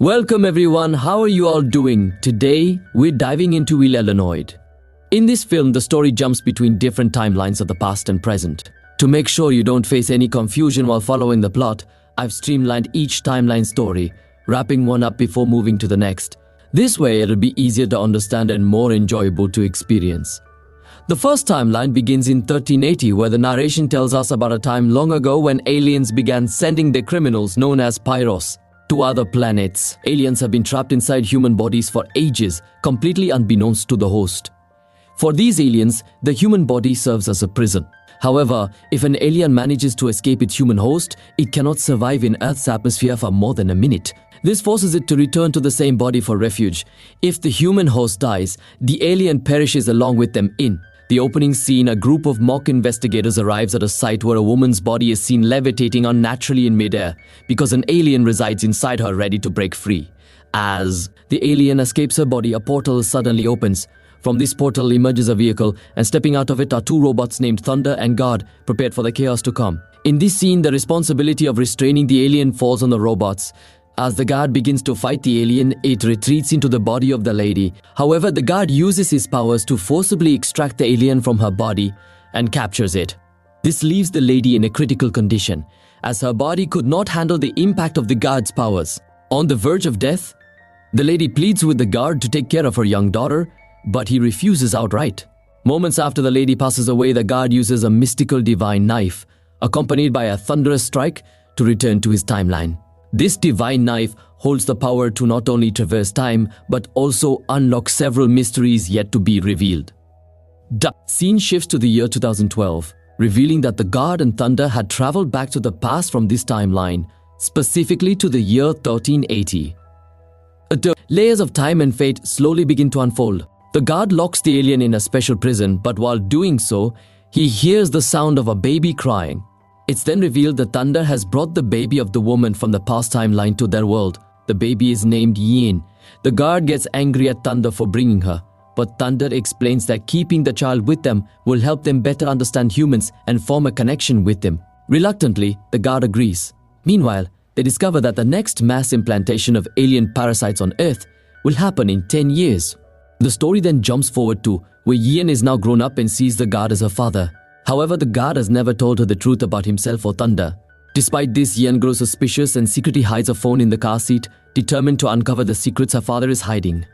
Welcome everyone, how are you all doing? Today, we're diving into Illinois. In this film, the story jumps between different timelines of the past and present. To make sure you don't face any confusion while following the plot, I've streamlined each timeline story, wrapping one up before moving to the next. This way, it'll be easier to understand and more enjoyable to experience. The first timeline begins in 1380, where the narration tells us about a time long ago when aliens began sending their criminals known as pyros to other planets. Aliens have been trapped inside human bodies for ages, completely unbeknownst to the host. For these aliens, the human body serves as a prison. However, if an alien manages to escape its human host, it cannot survive in Earth's atmosphere for more than a minute. This forces it to return to the same body for refuge. If the human host dies, the alien perishes along with them in the opening scene. A group of mock investigators arrives at a site where a woman's body is seen levitating unnaturally in midair because an alien resides inside her ready to break free. As the alien escapes her body, a portal suddenly opens. From this portal emerges a vehicle, and stepping out of it are two robots named Thunder and God, prepared for the chaos to come. In this scene, the responsibility of restraining the alien falls on the robots. As the guard begins to fight the alien, it retreats into the body of the lady. However, the guard uses his powers to forcibly extract the alien from her body and captures it. This leaves the lady in a critical condition, as her body could not handle the impact of the guard's powers. On the verge of death, the lady pleads with the guard to take care of her young daughter, but he refuses outright. Moments after the lady passes away, the guard uses a mystical divine knife, accompanied by a thunderous strike, to return to his timeline. This divine knife holds the power to not only traverse time, but also unlock several mysteries yet to be revealed. The scene shifts to the year 2012, revealing that the God and Thunder had traveled back to the past from this timeline, specifically to the year 1380. The layers of time and fate slowly begin to unfold. The God locks the alien in a special prison, but while doing so, he hears the sound of a baby crying. It's then revealed that Thunder has brought the baby of the woman from the past timeline to their world. The baby is named Yin. The guard gets angry at Thunder for bringing her, but Thunder explains that keeping the child with them will help them better understand humans and form a connection with them. Reluctantly, the guard agrees. Meanwhile, they discover that the next mass implantation of alien parasites on Earth will happen in 10 years. The story then jumps forward to where Yin is now grown up and sees the guard as her father. However, the guard has never told her the truth about himself or Thunder. Despite this, Yen grows suspicious and secretly hides a phone in the car seat, determined to uncover the secrets her father is hiding.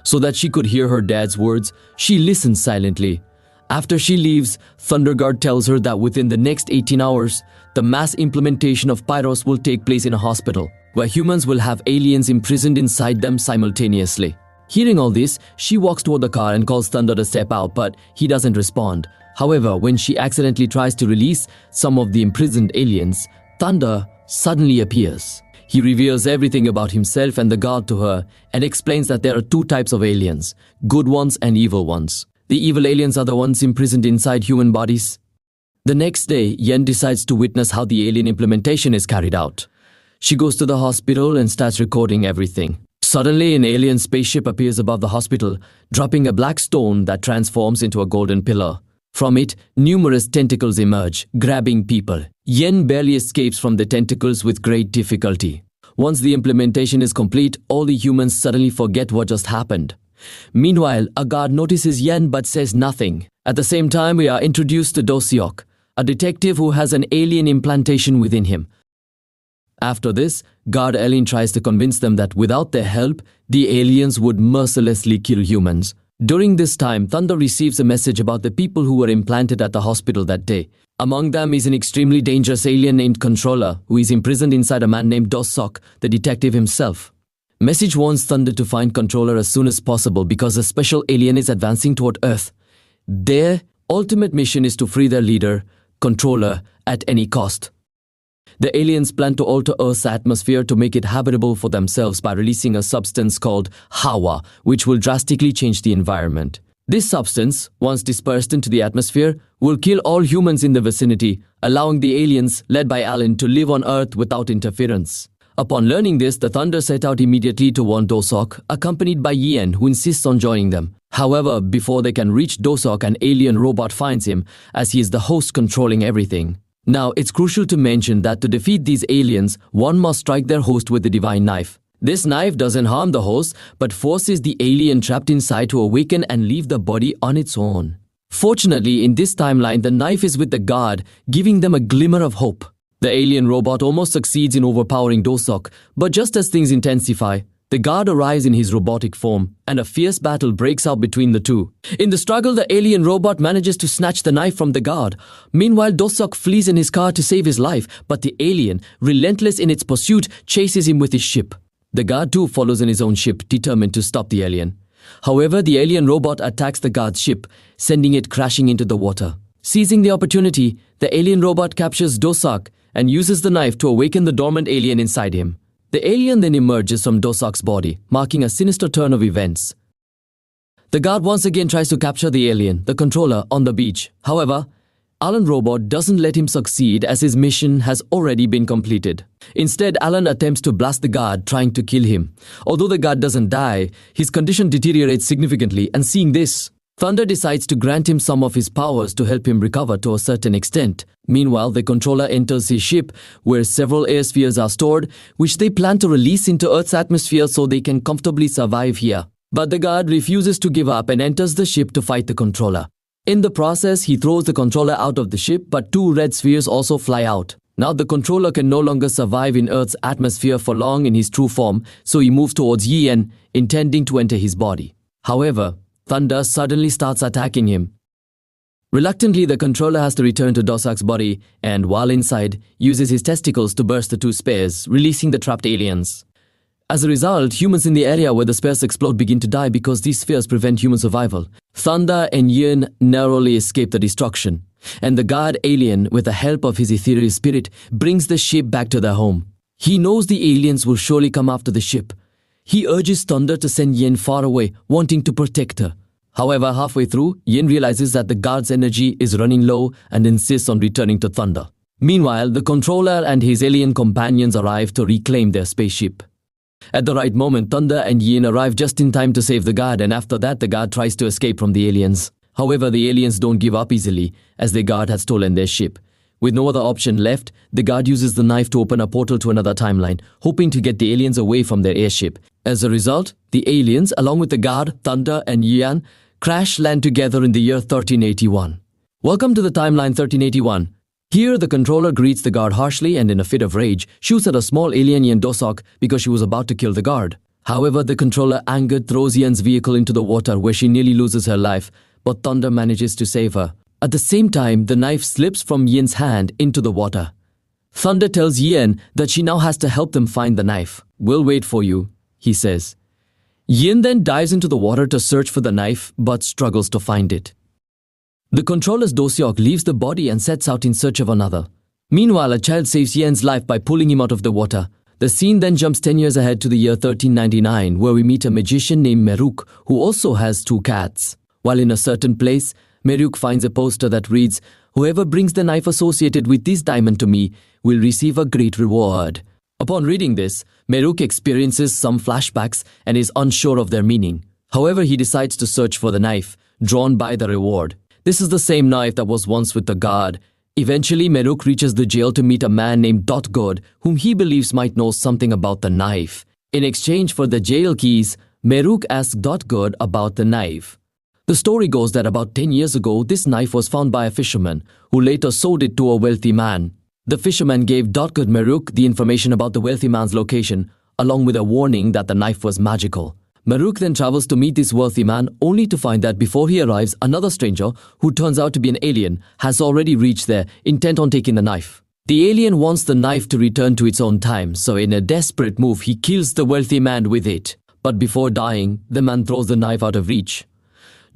So that she could hear her dad's words, she listens silently. After she leaves, Thunderguard tells her that within the next 18 hours, the mass implementation of Pyros will take place in a hospital, where humans will have aliens imprisoned inside them simultaneously. Hearing all this, she walks toward the car and calls Thunder to step out, but he doesn't respond. However, when she accidentally tries to release some of the imprisoned aliens, Thunder suddenly appears. He reveals everything about himself and the God to her and explains that there are two types of aliens, good ones and evil ones. The evil aliens are the ones imprisoned inside human bodies. The next day, Yen decides to witness how the alien implementation is carried out. She goes to the hospital and starts recording everything. Suddenly, an alien spaceship appears above the hospital, dropping a black stone that transforms into a golden pillar. From it, numerous tentacles emerge, grabbing people. Yen barely escapes from the tentacles with great difficulty. Once the implementation is complete, all the humans suddenly forget what just happened. Meanwhile, a guard notices Yen but says nothing. At the same time, we are introduced to Do-seok, a detective who has an alien implantation within him. After this, Guard Ellen tries to convince them that without their help, the aliens would mercilessly kill humans. During this time, Thunder receives a message about the people who were implanted at the hospital that day. Among them is an extremely dangerous alien named Controller, who is imprisoned inside a man named Do-seok, the detective himself. Message warns Thunder to find Controller as soon as possible because a special alien is advancing toward Earth. Their ultimate mission is to free their leader, Controller, at any cost. The aliens plan to alter Earth's atmosphere to make it habitable for themselves by releasing a substance called Hawa, which will drastically change the environment. This substance, once dispersed into the atmosphere, will kill all humans in the vicinity, allowing the aliens, led by Alan, to live on Earth without interference. Upon learning this, the Thunder set out immediately to warn Do-seok, accompanied by Yen, who insists on joining them. However, before they can reach Do-seok, an alien robot finds him, as he is the host controlling everything. Now, it's crucial to mention that to defeat these aliens, one must strike their host with the divine knife. This knife doesn't harm the host, but forces the alien trapped inside to awaken and leave the body on its own. Fortunately, in this timeline, the knife is with the guard, giving them a glimmer of hope. The alien robot almost succeeds in overpowering Dosok, but just as things intensify, the guard arrives in his robotic form, and a fierce battle breaks out between the two. In the struggle, the alien robot manages to snatch the knife from the guard. Meanwhile, Dosok flees in his car to save his life, but the alien, relentless in its pursuit, chases him with his ship. The guard too follows in his own ship, determined to stop the alien. However, the alien robot attacks the guard's ship, sending it crashing into the water. Seizing the opportunity, the alien robot captures Dosok and uses the knife to awaken the dormant alien inside him. The alien then emerges from Dosok's body, marking a sinister turn of events. The guard once again tries to capture the alien, the controller, on the beach. However, Alan Robot doesn't let him succeed as his mission has already been completed. Instead, Alan attempts to blast the guard, trying to kill him. Although the guard doesn't die, his condition deteriorates significantly, and seeing this, Thunder decides to grant him some of his powers to help him recover to a certain extent. Meanwhile, the controller enters his ship, where several air spheres are stored, which they plan to release into Earth's atmosphere so they can comfortably survive here. But the guard refuses to give up and enters the ship to fight the controller. In the process, he throws the controller out of the ship, but two red spheres also fly out. Now the controller can no longer survive in Earth's atmosphere for long in his true form, so he moves towards Yen, intending to enter his body. However, Thunder suddenly starts attacking him. Reluctantly, the controller has to return to Dosok's body and, while inside, uses his testicles to burst the two spares, releasing the trapped aliens. As a result, humans in the area where the spares explode begin to die because these spheres prevent human survival. Thunder and Yin narrowly escape the destruction, and the guard alien, with the help of his ethereal spirit, brings the ship back to their home. He knows the aliens will surely come after the ship. He urges Thunder to send Yin far away, wanting to protect her. However, halfway through, Yin realizes that the guard's energy is running low and insists on returning to Thunder. Meanwhile, the controller and his alien companions arrive to reclaim their spaceship. At the right moment, Thunder and Yin arrive just in time to save the guard, and after that the guard tries to escape from the aliens. However, the aliens don't give up easily, as the guard had stolen their ship. With no other option left, the guard uses the knife to open a portal to another timeline, hoping to get the aliens away from their airship. As a result, the aliens, along with the guard, Thunder and Yan, crash land together in the year 1381. Welcome to the timeline 1381. Here, the controller greets the guard harshly and in a fit of rage, shoots at a small alien Yen Dosok because she was about to kill the guard. However, the controller, angered, throws Yen's vehicle into the water where she nearly loses her life, but Thunder manages to save her. At the same time, the knife slips from Yen's hand into the water. Thunder tells Yen that she now has to help them find the knife. "We'll wait for you," he says. Yen then dives into the water to search for the knife, but struggles to find it. The controller's Dosok leaves the body and sets out in search of another. Meanwhile, a child saves Yen's life by pulling him out of the water. The scene then jumps 10 years ahead to the year 1399, where we meet a magician named Meruk, who also has two cats. While in a certain place, Meruk finds a poster that reads, "Whoever brings the knife associated with this diamond to me will receive a great reward." Upon reading this, Meruk experiences some flashbacks and is unsure of their meaning. However, he decides to search for the knife, drawn by the reward. This is the same knife that was once with the guard. Eventually, Meruk reaches the jail to meet a man named Dotgod, whom he believes might know something about the knife. In exchange for the jail keys, Meruk asks Dotgod about the knife. The story goes that about 10 years ago, this knife was found by a fisherman, who later sold it to a wealthy man. The fisherman gave Dotgod Meruk the information about the wealthy man's location, along with a warning that the knife was magical. Meruk then travels to meet this wealthy man, only to find that before he arrives, another stranger, who turns out to be an alien, has already reached there, intent on taking the knife. The alien wants the knife to return to its own time, so in a desperate move, he kills the wealthy man with it. But before dying, the man throws the knife out of reach.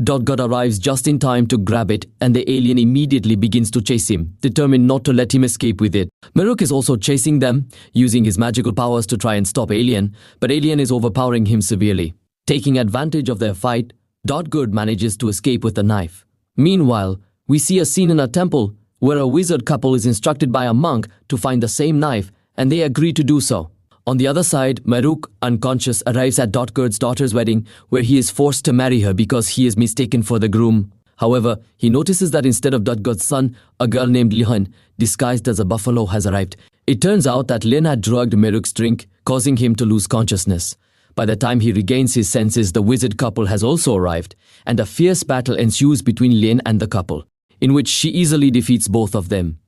Dotgod arrives just in time to grab it, and the alien immediately begins to chase him, determined not to let him escape with it. Meruk is also chasing them, using his magical powers to try and stop Alien, but Alien is overpowering him severely. Taking advantage of their fight, Dotgod manages to escape with the knife. Meanwhile, we see a scene in a temple where a wizard couple is instructed by a monk to find the same knife, and they agree to do so. On the other side, Meruk, unconscious, arrives at Dotgod's daughter's wedding, where he is forced to marry her because he is mistaken for the groom. However, he notices that instead of Dotgod's son, a girl named Lihan, disguised as a buffalo, has arrived. It turns out that Lin had drugged Meruk's drink, causing him to lose consciousness. By the time he regains his senses, the wizard couple has also arrived, and a fierce battle ensues between Lien and the couple, in which she easily defeats both of them.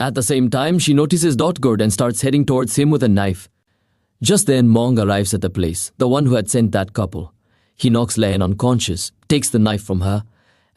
At the same time, she notices Dotgord and starts heading towards him with a knife. Just then, Mong arrives at the place, the one who had sent that couple. He knocks Lien unconscious, takes the knife from her,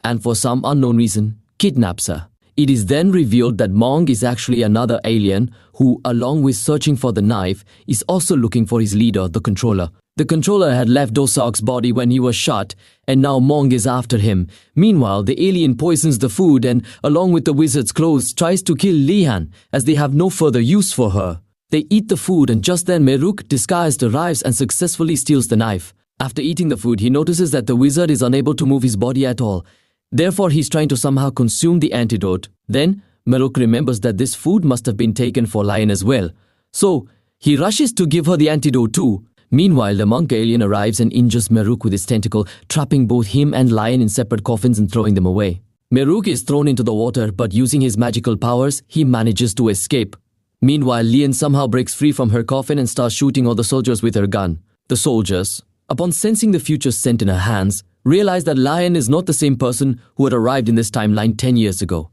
and for some unknown reason, kidnaps her. It is then revealed that Mong is actually another alien who, along with searching for the knife, is also looking for his leader, the controller. The controller had left Dosok's body when he was shot, and now Mong is after him. Meanwhile, the alien poisons the food and, along with the wizard's clothes, tries to kill Lian, as they have no further use for her. They eat the food, and just then Meruk, disguised, arrives and successfully steals the knife. After eating the food, he notices that the wizard is unable to move his body at all. Therefore, he's trying to somehow consume the antidote. Then, Meruk remembers that this food must have been taken for Lion as well. So, he rushes to give her the antidote too. Meanwhile, the monk alien arrives and injures Meruk with his tentacle, trapping both him and Lion in separate coffins and throwing them away. Meruk is thrown into the water, but using his magical powers, he manages to escape. Meanwhile, Lian somehow breaks free from her coffin and starts shooting all the soldiers with her gun. The soldiers, upon sensing the future sent in her hands, realize that Lion is not the same person who had arrived in this timeline 10 years ago.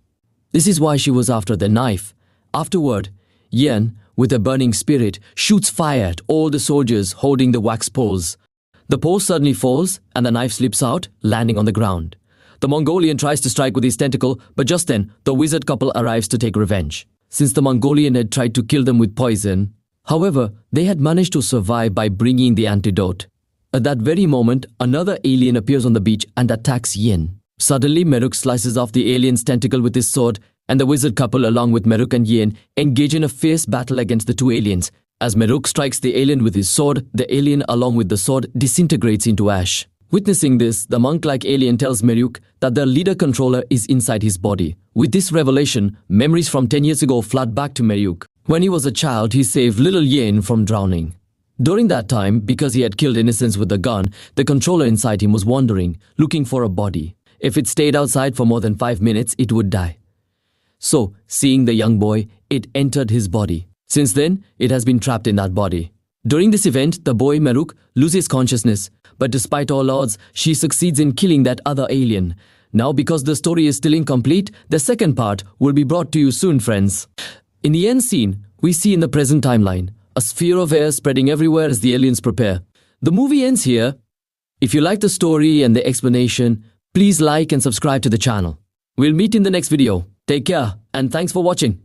This is why she was after the knife. Afterward, Yen, with a burning spirit, shoots fire at all the soldiers holding the wax poles. The pole suddenly falls and the knife slips out, landing on the ground. The Mongolian tries to strike with his tentacle, but just then, the wizard couple arrives to take revenge, since the Mongolian had tried to kill them with poison. However, they had managed to survive by bringing the antidote. At that very moment, another alien appears on the beach and attacks Yen. Suddenly, Meruk slices off the alien's tentacle with his sword, and the wizard couple, along with Meruk and Yen, engage in a fierce battle against the two aliens. As Meruk strikes the alien with his sword, the alien, along with the sword, disintegrates into ash. Witnessing this, the monk-like alien tells Meruk that the leader controller is inside his body. With this revelation, memories from 10 years ago flood back to Meruk. When he was a child, he saved little Yen from drowning. During that time, because he had killed innocents with a gun, the controller inside him was wandering, looking for a body. If it stayed outside for more than 5 minutes, it would die. So, seeing the young boy, it entered his body. Since then, it has been trapped in that body. During this event, the boy Meruk loses consciousness, but despite all odds, she succeeds in killing that other alien. Now, because the story is still incomplete, the second part will be brought to you soon, friends. In the end scene, we see in the present timeline, a sphere of air spreading everywhere as the aliens prepare. The movie ends here. If you like the story and the explanation, please like and subscribe to the channel. We'll meet in the next video. Take care and thanks for watching.